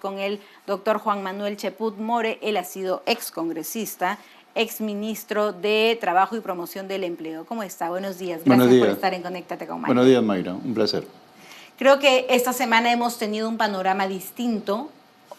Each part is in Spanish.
Con el doctor Juan Manuel Cheput More. Él ha sido excongresista, exministro de Trabajo y Promoción del Empleo. ¿Cómo está? Buenos días. Gracias por estar en Conéctate con Mayra. Buenos días, Mayra. Un placer. Creo que esta semana hemos tenido un panorama distinto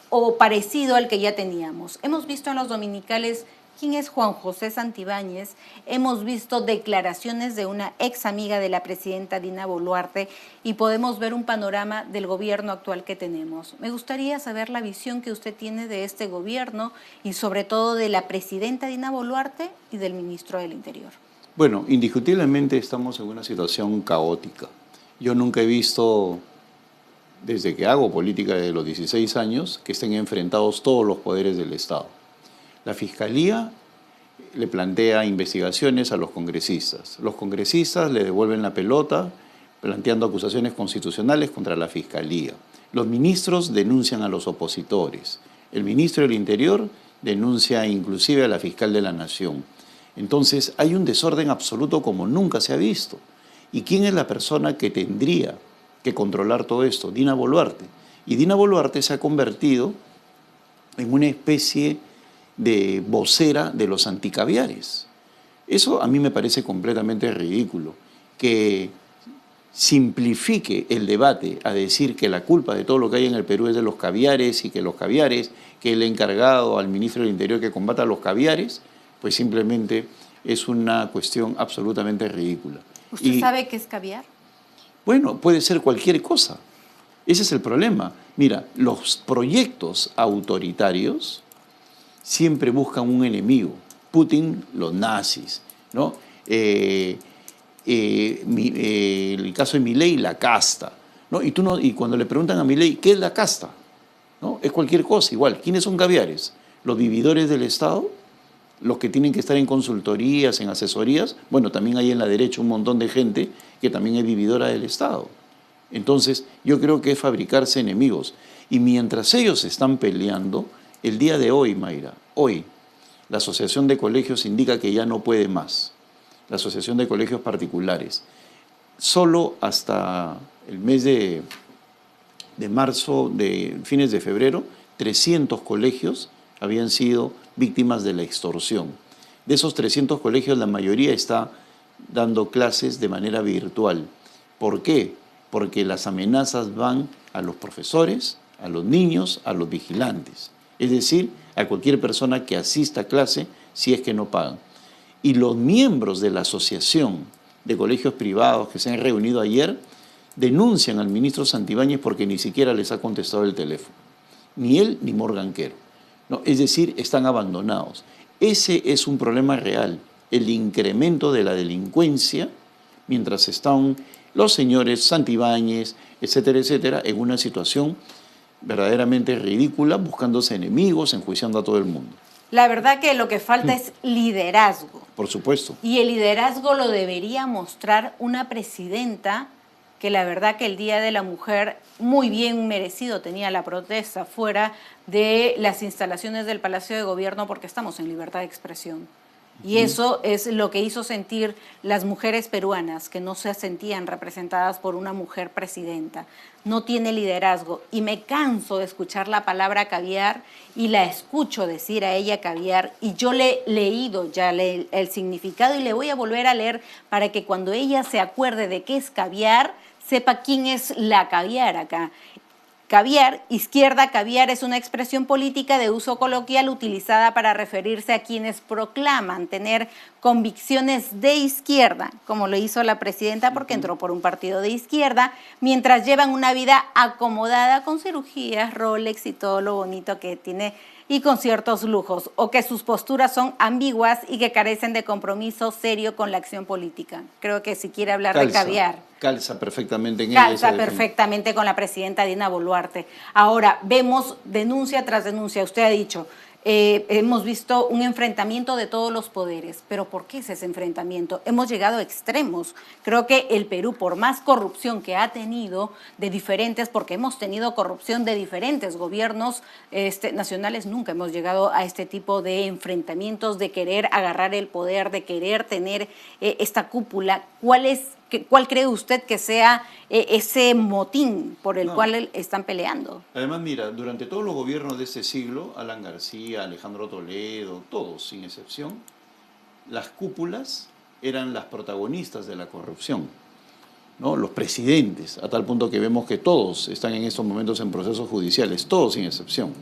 o parecido al que ya teníamos. Hemos visto en los dominicales quién es Juan José Santibáñez, hemos visto declaraciones de una ex amiga de la presidenta Dina Boluarte y podemos ver un panorama del gobierno actual que tenemos. Me gustaría saber la visión que usted tiene de este gobierno y sobre todo de la presidenta Dina Boluarte y del ministro del Interior. Bueno, indiscutiblemente estamos en una situación caótica. Yo nunca he visto, desde que hago política de los 16 años, que estén enfrentados todos los poderes del Estado. La Fiscalía le plantea investigaciones a los congresistas. Los congresistas le devuelven la pelota planteando acusaciones constitucionales contra la Fiscalía. Los ministros denuncian a los opositores. El ministro del Interior denuncia inclusive a la fiscal de la Nación. Entonces hay un desorden absoluto como nunca se ha visto. ¿Y quién es la persona que tendría que controlar todo esto? Dina Boluarte. Y Dina Boluarte se ha convertido en una especie de vocera de los anticaviares. Eso a mí me parece completamente ridículo, que simplifique el debate a decir que la culpa de todo lo que hay en el Perú es de los caviares y que los caviares, que él ha encargado al ministro del Interior que combata los caviares, pues simplemente es una cuestión absolutamente ridícula. ¿Usted sabe qué es caviar? Bueno, puede ser cualquier cosa. Ese es el problema. Mira, los proyectos autoritarios siempre buscan un enemigo. Putin, los nazis, ¿no? El caso de Milei, la casta, ¿no? Y cuando le preguntan a Milei, ¿qué es la casta? ¿No? Es cualquier cosa, igual. ¿Quiénes son caviares? ¿Los vividores del Estado? ¿Los que tienen que estar en consultorías, en asesorías? Bueno, también hay en la derecha un montón de gente que también es vividora del Estado. Entonces, yo creo que es fabricarse enemigos. Y mientras ellos están peleando, el día de hoy, Mayra, hoy, la Asociación de Colegios indica que ya no puede más. La Asociación de Colegios Particulares. Solo hasta el mes de marzo, de fines de febrero, 300 colegios habían sido víctimas de la extorsión. De esos 300 colegios, la mayoría está dando clases de manera virtual. ¿Por qué? Porque las amenazas van a los profesores, a los niños, a los vigilantes. Es decir, a cualquier persona que asista a clase si es que no pagan. Y los miembros de la Asociación de Colegios Privados que se han reunido ayer denuncian al ministro Santibáñez porque ni siquiera les ha contestado el teléfono. Ni él ni Morgan Quero. No, es decir, están abandonados. Ese es un problema real, el incremento de la delincuencia mientras están los señores Santibáñez, etcétera, etcétera, en una situación verdaderamente ridícula, buscándose enemigos, enjuiciando a todo el mundo. La verdad que lo que falta es liderazgo. Por supuesto. Y el liderazgo lo debería mostrar una presidenta que la verdad que el Día de la Mujer muy bien merecido tenía la protesta fuera de las instalaciones del Palacio de Gobierno porque estamos en libertad de expresión. Y eso es lo que hizo sentir las mujeres peruanas, que no se sentían representadas por una mujer presidenta. No tiene liderazgo. Y me canso de escuchar la palabra caviar y la escucho decir a ella caviar. Y yo le he leído ya el significado y le voy a volver a leer para que cuando ella se acuerde de qué es caviar, sepa quién es la caviar acá. Caviar, izquierda caviar, es una expresión política de uso coloquial utilizada para referirse a quienes proclaman tener convicciones de izquierda, como lo hizo la presidenta porque entró por un partido de izquierda, mientras llevan una vida acomodada con cirugías, Rolex y todo lo bonito que tiene y con ciertos lujos, o que sus posturas son ambiguas y que carecen de compromiso serio con la acción política. Creo que si quiere hablar de caviar. Calza perfectamente en ella. Calza perfectamente con la presidenta Dina Boluarte. Ahora, vemos denuncia tras denuncia. Usted ha dicho, hemos visto un enfrentamiento de todos los poderes. ¿Pero por qué es ese enfrentamiento? Hemos llegado a extremos. Creo que el Perú, por más corrupción que ha tenido de diferentes, porque hemos tenido corrupción de diferentes gobiernos nacionales, nunca hemos llegado a este tipo de enfrentamientos, de querer agarrar el poder, de querer tener esta cúpula. ¿Cuál es ¿Cuál cree usted que sea ese motín por el No. cual están peleando? Además, mira, durante todos los gobiernos de este siglo, Alan García, Alejandro Toledo, todos sin excepción, las cúpulas eran las protagonistas de la corrupción, ¿no? Los presidentes, a tal punto que vemos que todos están en estos momentos en procesos judiciales, todos sin excepción.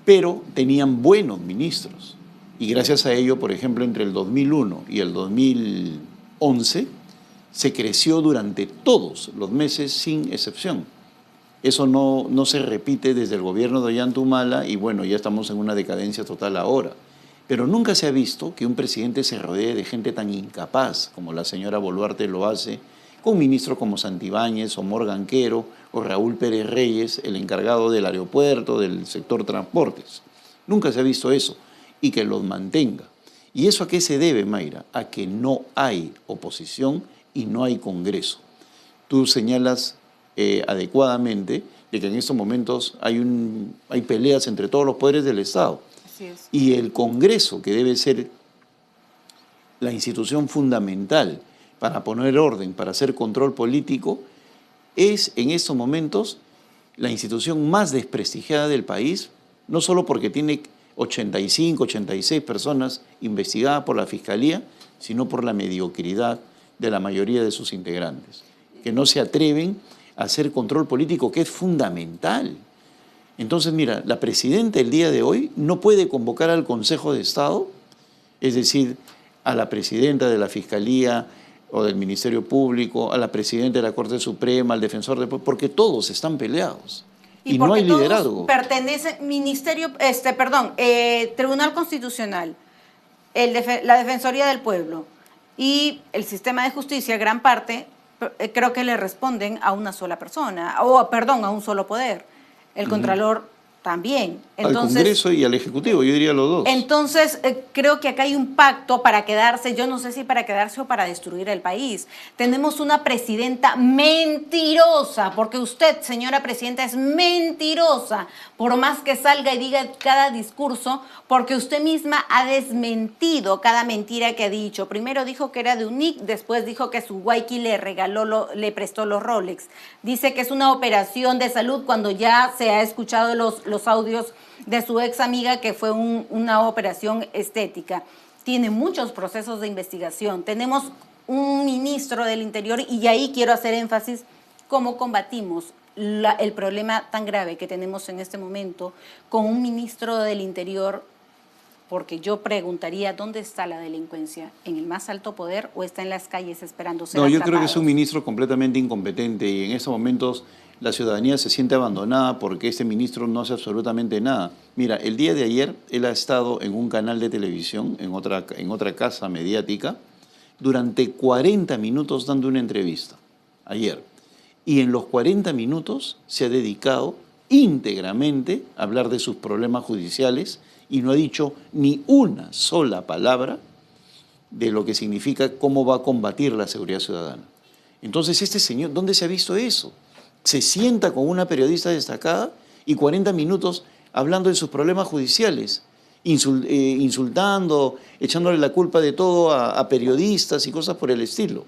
Pero tenían buenos ministros. Y gracias a ello, por ejemplo, entre el 2001 y el 2011, se creció durante todos los meses sin excepción. Eso no se repite desde el gobierno de Ollanta Humala y bueno, ya estamos en una decadencia total ahora. Pero nunca se ha visto que un presidente se rodee de gente tan incapaz como la señora Boluarte lo hace, con ministros como Santibáñez o Morgan Quero o Raúl Pérez Reyes, el encargado del aeropuerto, del sector transportes. Nunca se ha visto eso y que los mantenga. ¿Y eso a qué se debe, Mayra? A que no hay oposición y no hay Congreso. Tú señalas adecuadamente de que en estos momentos hay peleas entre todos los poderes del Estado. Así es. Y el Congreso, que debe ser la institución fundamental para poner orden, para hacer control político, es en estos momentos la institución más desprestigiada del país, no solo porque tiene 85, 86 personas investigadas por la Fiscalía, sino por la mediocridad de la mayoría de sus integrantes, que no se atreven a hacer control político, que es fundamental. Entonces, mira, la presidenta el día de hoy no puede convocar al Consejo de Estado, es decir, a la presidenta de la Fiscalía o del Ministerio Público, a la presidenta de la Corte Suprema, al defensor del pueblo, porque todos están peleados y no hay liderazgo. Pertenece Tribunal Constitucional, la Defensoría del Pueblo y el sistema de justicia, gran parte, creo que le responden a una sola persona, a un solo poder. El Contralor también. Entonces, al Congreso y al Ejecutivo, yo diría los dos. Entonces, creo que acá hay un pacto para quedarse, yo no sé si para quedarse o para destruir el país. Tenemos una presidenta mentirosa, porque usted, señora presidenta, es mentirosa, por más que salga y diga cada discurso, porque usted misma ha desmentido cada mentira que ha dicho. Primero dijo que era de UNIC, después dijo que su Waiki le prestó los Rolex. Dice que es una operación de salud cuando ya se ha escuchado los audios de su ex amiga que fue una operación estética. Tiene muchos procesos de investigación. Tenemos un ministro del Interior y ahí quiero hacer énfasis cómo combatimos el problema tan grave que tenemos en este momento con un ministro del Interior, porque yo preguntaría, ¿dónde está la delincuencia? ¿En el más alto poder o está en las calles esperando ser No, yo atrapados? creo que es un ministro completamente incompetente y en estos momentos la ciudadanía se siente abandonada porque este ministro no hace absolutamente nada. Mira, el día de ayer él ha estado en un canal de televisión, en otra casa mediática, durante 40 minutos dando una entrevista, ayer. Y en los 40 minutos se ha dedicado íntegramente a hablar de sus problemas judiciales y no ha dicho ni una sola palabra de lo que significa cómo va a combatir la seguridad ciudadana. Entonces, este señor, ¿dónde se ha visto eso? Se sienta con una periodista destacada y 40 minutos hablando de sus problemas judiciales, insultando, echándole la culpa de todo a periodistas y cosas por el estilo.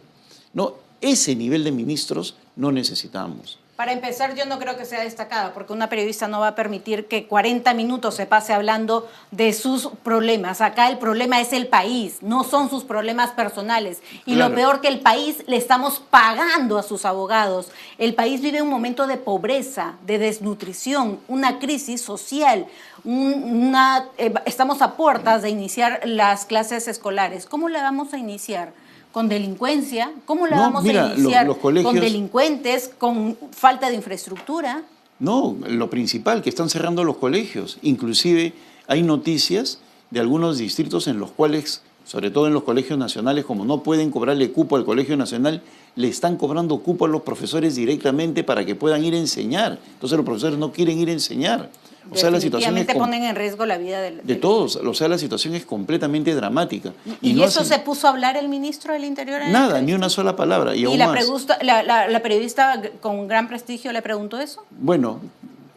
No, ese nivel de ministros no necesitamos. Para empezar, yo no creo que sea destacada, porque una periodista no va a permitir que 40 minutos se pase hablando de sus problemas. Acá el problema es el país, no son sus problemas personales. Y claro, lo peor que el país le estamos pagando a sus abogados. El país vive un momento de pobreza, de desnutrición, una crisis social. Estamos a puertas de iniciar las clases escolares. ¿Cómo la vamos a iniciar? ¿Con delincuencia? ¿Cómo la vamos a iniciar? Los colegios, ¿con delincuentes? ¿Con falta de infraestructura? No, lo principal, que están cerrando los colegios. Inclusive hay noticias de algunos distritos en los cuales, sobre todo en los colegios nacionales, como no pueden cobrarle cupo al colegio nacional, le están cobrando cupo a los profesores directamente para que puedan ir a enseñar. Entonces los profesores no quieren ir a enseñar. O sea, la situación es ponen en riesgo la vida de todos. O sea, la situación es completamente dramática. ¿Y no eso se puso a hablar el ministro del Interior? Nada, ni una sola palabra. Y la periodista con gran prestigio le preguntó eso. Bueno,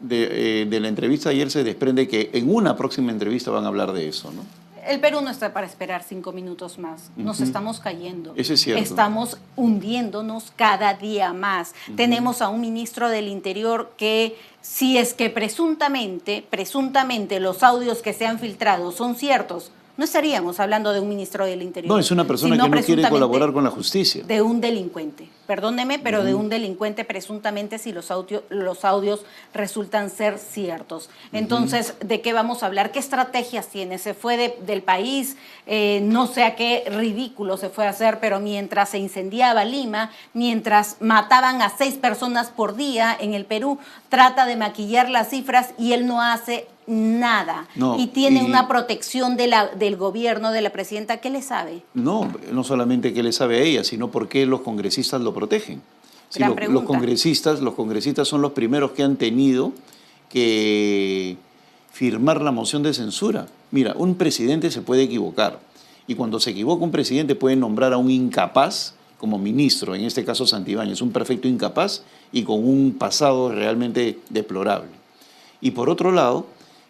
de la entrevista ayer se desprende que en una próxima entrevista van a hablar de eso, ¿no? El Perú no está para esperar 5 minutos más. Nos estamos cayendo. Eso es cierto. Estamos hundiéndonos cada día más. Tenemos a un ministro del Interior que, si es que presuntamente los audios que se han filtrado son ciertos, no estaríamos hablando de un ministro del Interior. No, es una persona sino que no quiere presuntamente colaborar con la justicia. de un delincuente. Perdóneme, pero de un delincuente presuntamente si los audios resultan ser ciertos. Entonces, ¿de qué vamos a hablar? ¿Qué estrategias tiene? Se fue del país, no sé a qué ridículo se fue a hacer, pero mientras se incendiaba Lima, mientras mataban a 6 personas por día en el Perú, trata de maquillar las cifras y él no hace nada. No, y tiene una protección del gobierno, de la presidenta. ¿Qué le sabe? No solamente qué le sabe a ella, sino por qué los congresistas lo protegen. Si Gran los pregunta. congresistas son los primeros que han tenido que firmar la moción de censura. Mira, un presidente se puede equivocar y cuando se equivoca un presidente puede nombrar a un incapaz como ministro, en este caso Santibáñez, un perfecto incapaz y con un pasado realmente deplorable. Y por otro lado,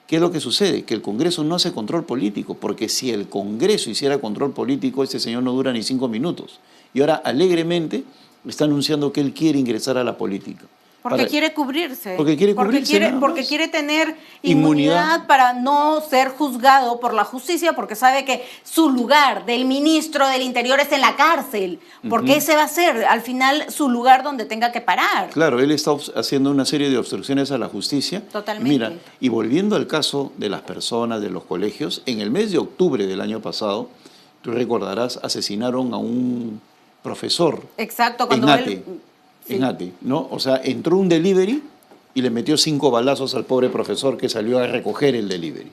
¿qué es lo que sucede? Que el Congreso no hace control político, porque si el Congreso hiciera control político, este señor no dura ni 5 minutos. Y ahora alegremente está anunciando que él quiere ingresar a la política. Porque quiere cubrirse. Porque quiere cubrirse, nada más. Porque quiere tener inmunidad para no ser juzgado por la justicia, porque sabe que su lugar del ministro del Interior es en la cárcel. Porque ese va a ser, al final, su lugar donde tenga que parar. Claro, él está haciendo una serie de obstrucciones a la justicia. Totalmente. Mira, y volviendo al caso de las personas, de los colegios, en el mes de octubre del año pasado, tú recordarás, asesinaron a un profesor. Exacto, cuando en ATE. él... Sí. En ATE, ¿no? O sea, entró un delivery y le metió 5 balazos al pobre profesor que salió a recoger el delivery,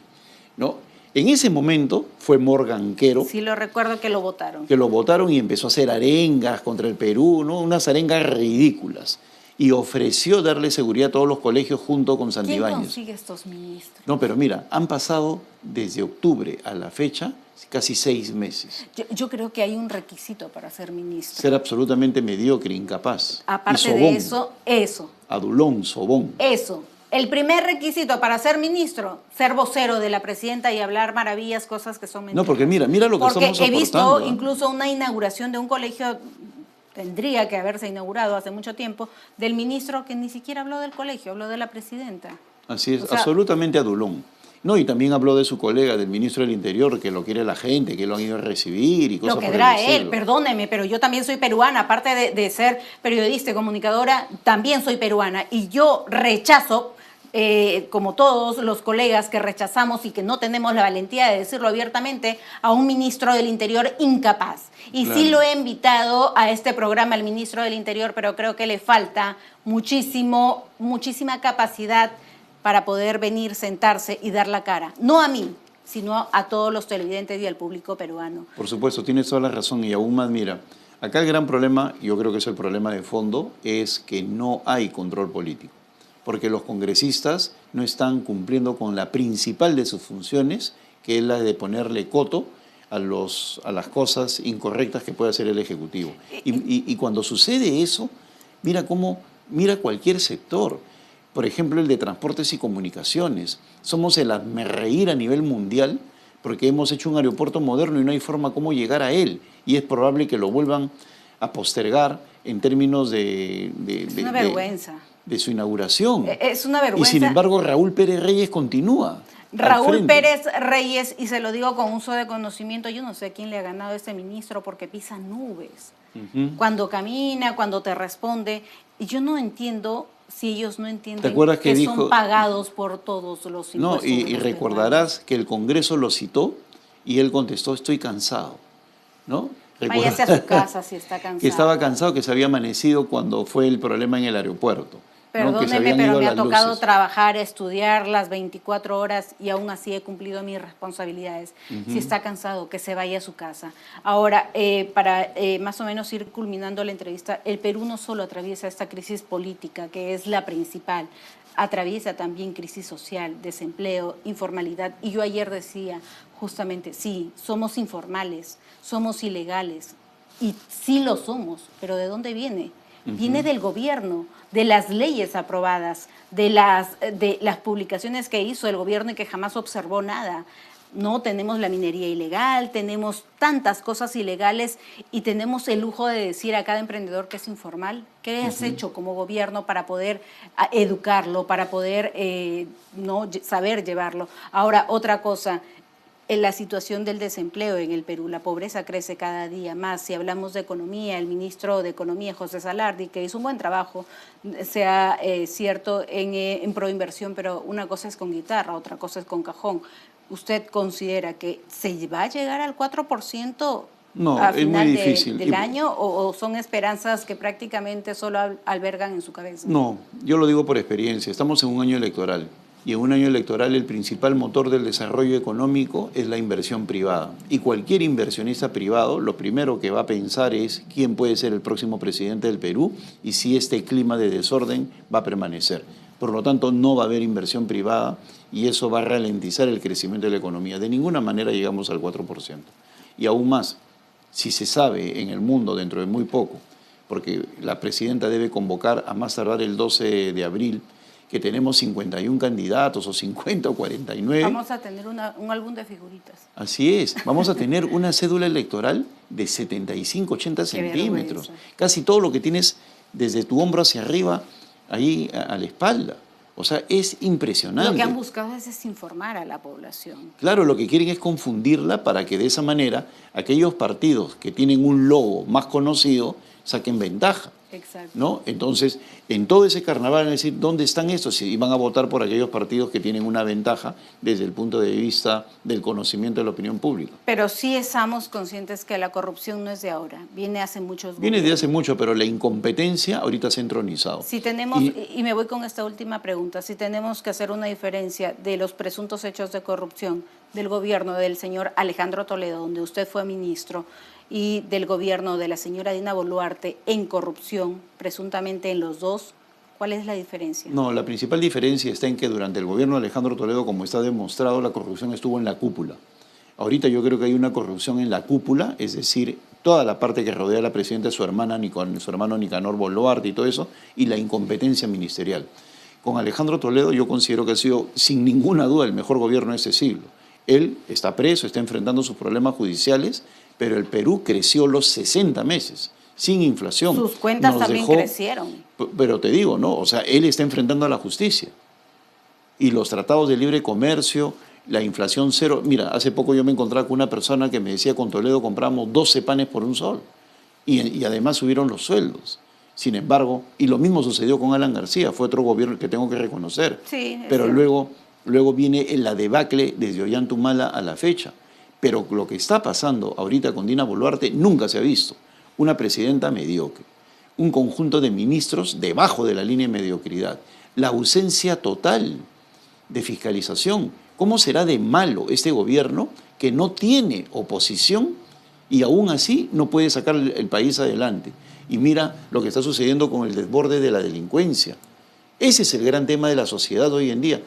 ¿no? En ese momento fue Morgan Quero. Sí, lo recuerdo que lo votaron. Que lo votaron y empezó a hacer arengas contra el Perú, ¿no? Unas arengas ridículas. Y ofreció darle seguridad a todos los colegios junto con Santibáñez. ¿Quién consigue estos ministros? No, pero mira, han pasado desde octubre a la fecha casi 6 meses. Yo creo que hay un requisito para ser ministro. Ser absolutamente mediocre, incapaz. Aparte de eso. Adulón, sobón. Eso. El primer requisito para ser ministro, ser vocero de la presidenta y hablar maravillas, cosas que son mentiras. No, porque mira lo que estamos aportando. Porque he visto incluso una inauguración de un colegio, tendría que haberse inaugurado hace mucho tiempo, del ministro que ni siquiera habló del colegio, habló de la presidenta. Así es, o sea, absolutamente adulón. No, y también habló de su colega, del ministro del Interior, que lo quiere la gente, que lo han ido a recibir y cosas lo que por el era él, estilo. perdóneme, pero yo también soy peruana, aparte de ser periodista y comunicadora, también soy peruana. Y yo rechazo, como todos los colegas que rechazamos y que no tenemos la valentía de decirlo abiertamente, a un ministro del Interior incapaz. Y Claro. sí lo he invitado a este programa, al ministro del Interior, pero creo que le falta muchísima capacidad para poder venir, sentarse y dar la cara. No a mí, sino a todos los televidentes y al público peruano. Por supuesto, tienes toda la razón y aún más, mira, acá el gran problema, yo creo que es el problema de fondo, es que no hay control político, porque los congresistas no están cumpliendo con la principal de sus funciones, que es la de ponerle coto a las cosas incorrectas que puede hacer el Ejecutivo. Y cuando sucede eso, mira cualquier sector. Por ejemplo, el de transportes y comunicaciones. Somos el hazmerreír a nivel mundial porque hemos hecho un aeropuerto moderno y no hay forma cómo llegar a él. Y es probable que lo vuelvan a postergar en términos Es una vergüenza. de su inauguración. Es una vergüenza. Y sin embargo, Raúl Pérez Reyes continúa. Raúl Pérez Reyes, y se lo digo con uso de conocimiento, yo no sé quién le ha ganado a este ministro porque pisa nubes. Cuando camina, cuando te responde. Y yo no entiendo si ellos no entienden que son pagados por todos los impuestos. No, y recordarás que el Congreso lo citó y él contestó, estoy cansado, ¿no? Váyase a su casa si está cansado. Que estaba cansado, que se había amanecido cuando fue el problema en el aeropuerto. Perdóneme, pero me ha tocado trabajar, estudiar las 24 horas y aún así he cumplido mis responsabilidades. Si está cansado, que se vaya a su casa. Ahora, para más o menos ir culminando la entrevista, el Perú no solo atraviesa esta crisis política, que es la principal, atraviesa también crisis social, desempleo, informalidad. Y yo ayer decía, justamente, sí, somos informales, somos ilegales, y sí lo somos, pero ¿de dónde viene? Viene del gobierno, de las leyes aprobadas, de las publicaciones que hizo el gobierno y que jamás observó nada. No, tenemos la minería ilegal, tenemos tantas cosas ilegales y tenemos el lujo de decir a cada emprendedor que es informal. ¿Qué has hecho como gobierno para poder educarlo, para poder no saber llevarlo? Ahora, otra cosa, en la situación del desempleo en el Perú, la pobreza crece cada día más. Si hablamos de economía, el ministro de Economía, José Salardi, que hizo un buen trabajo, sea cierto, en proinversión, pero una cosa es con guitarra, otra cosa es con cajón. ¿Usted considera que se va a llegar al 4% No, a es muy final difícil. del año o son esperanzas que prácticamente solo albergan en su cabeza? No, yo lo digo por experiencia. Estamos en un año electoral y en un año electoral el principal motor del desarrollo económico es la inversión privada. Y cualquier inversionista privado lo primero que va a pensar es quién puede ser el próximo presidente del Perú y si este clima de desorden va a permanecer. Por lo tanto, no va a haber inversión privada y eso va a ralentizar el crecimiento de la economía. De ninguna manera llegamos al 4%. Y aún más, si se sabe en el mundo dentro de muy poco, porque la presidenta debe convocar a más tardar el 12 de abril, que tenemos 51 candidatos o 50 o 49. Vamos a tener un álbum de figuritas. Así es, vamos a tener una cédula electoral de 75, 80 centímetros. Casi todo lo que tienes desde tu hombro hacia arriba, ahí a la espalda. O sea, es impresionante. Lo que han buscado es desinformar a la población. Claro, lo que quieren es confundirla para que de esa manera aquellos partidos que tienen un logo más conocido saquen ventaja. Exacto. ¿No? Entonces, en todo ese carnaval, es decir, ¿dónde están estos? Y van a votar por aquellos partidos que tienen una ventaja desde el punto de vista del conocimiento de la opinión pública. Pero sí estamos conscientes que la corrupción no es de ahora, viene hace muchos Viene de hace mucho, pero la incompetencia ahorita se ha entronizado. Si tenemos, y me voy con esta última pregunta, si tenemos que hacer una diferencia de los presuntos hechos de corrupción del gobierno del señor Alejandro Toledo, donde usted fue ministro, y del gobierno de la señora Dina Boluarte en corrupción, presuntamente en los dos, ¿cuál es la diferencia? No, la principal diferencia está en que durante el gobierno de Alejandro Toledo, como está demostrado, la corrupción estuvo en la cúpula. Ahorita yo creo que hay una corrupción en la cúpula, es decir, toda la parte que rodea a la presidenta, su hermana, su hermano Nicanor Boluarte y todo eso, y la incompetencia ministerial. Con Alejandro Toledo yo considero que ha sido, sin ninguna duda, el mejor gobierno de este siglo. Él está preso, está enfrentando sus problemas judiciales, pero el Perú creció los 60 meses, sin inflación. Sus cuentas también crecieron. Pero te digo, ¿no? O sea, él está enfrentando a la justicia. Y los tratados de libre comercio, la inflación cero. Mira, hace poco yo me encontraba con una persona que me decía, con Toledo compramos 12 panes por un sol. Y además subieron los sueldos. Sin embargo, y lo mismo sucedió con Alan García, fue otro gobierno que tengo que reconocer. Sí, pero luego viene la debacle desde Ollantumala a la fecha. Pero lo que está pasando ahorita con Dina Boluarte nunca se ha visto. Una presidenta mediocre, un conjunto de ministros debajo de la línea de mediocridad, la ausencia total de fiscalización. ¿Cómo será de malo este gobierno que no tiene oposición y aún así no puede sacar el país adelante? Y mira lo que está sucediendo con el desborde de la delincuencia. Ese es el gran tema de la sociedad hoy en día.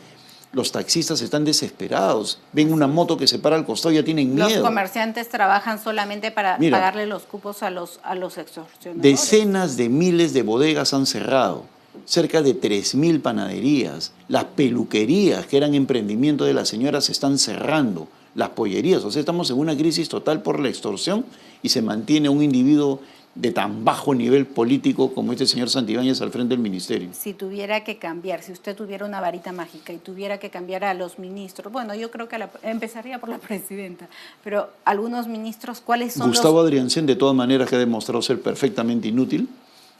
Los taxistas están desesperados, ven una moto que se para al costado y ya tienen miedo. Los comerciantes trabajan solamente para pagarle los cupos a los extorsionadores. Decenas de miles de bodegas han cerrado, cerca de 3.000 panaderías, las peluquerías que eran emprendimiento de las señoras se están cerrando, las pollerías. O sea, estamos en una crisis total por la extorsión y se mantiene un individuo de tan bajo nivel político como este señor Santibáñez al frente del ministerio. Si tuviera que cambiar, si usted tuviera una varita mágica y tuviera que cambiar a los ministros, bueno, yo creo que empezaría por la presidenta, pero algunos ministros, ¿cuáles son Gustavo Adriancén, de todas maneras, que ha demostrado ser perfectamente inútil,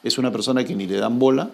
es una persona que ni le dan bola.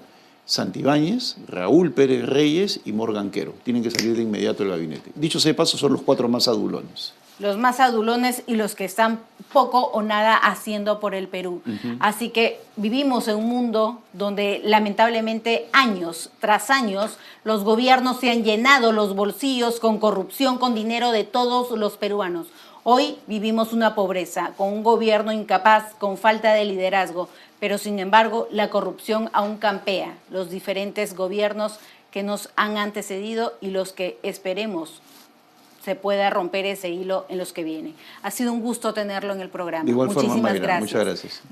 Santibáñez, Raúl Pérez Reyes y Morgan Quero tienen que salir de inmediato del gabinete. Dicho sea de paso, son los 4 más adulones. Los más adulones y los que están poco o nada haciendo por el Perú. Así que vivimos en un mundo donde lamentablemente años tras años los gobiernos se han llenado los bolsillos con corrupción, con dinero de todos los peruanos. Hoy vivimos una pobreza, con un gobierno incapaz, con falta de liderazgo, pero sin embargo la corrupción aún campea. Los diferentes gobiernos que nos han antecedido y los que esperemos se pueda romper ese hilo en los que viene. Ha sido un gusto tenerlo en el programa. De igual forma, Muchísimas Mayra, gracias. muchas gracias.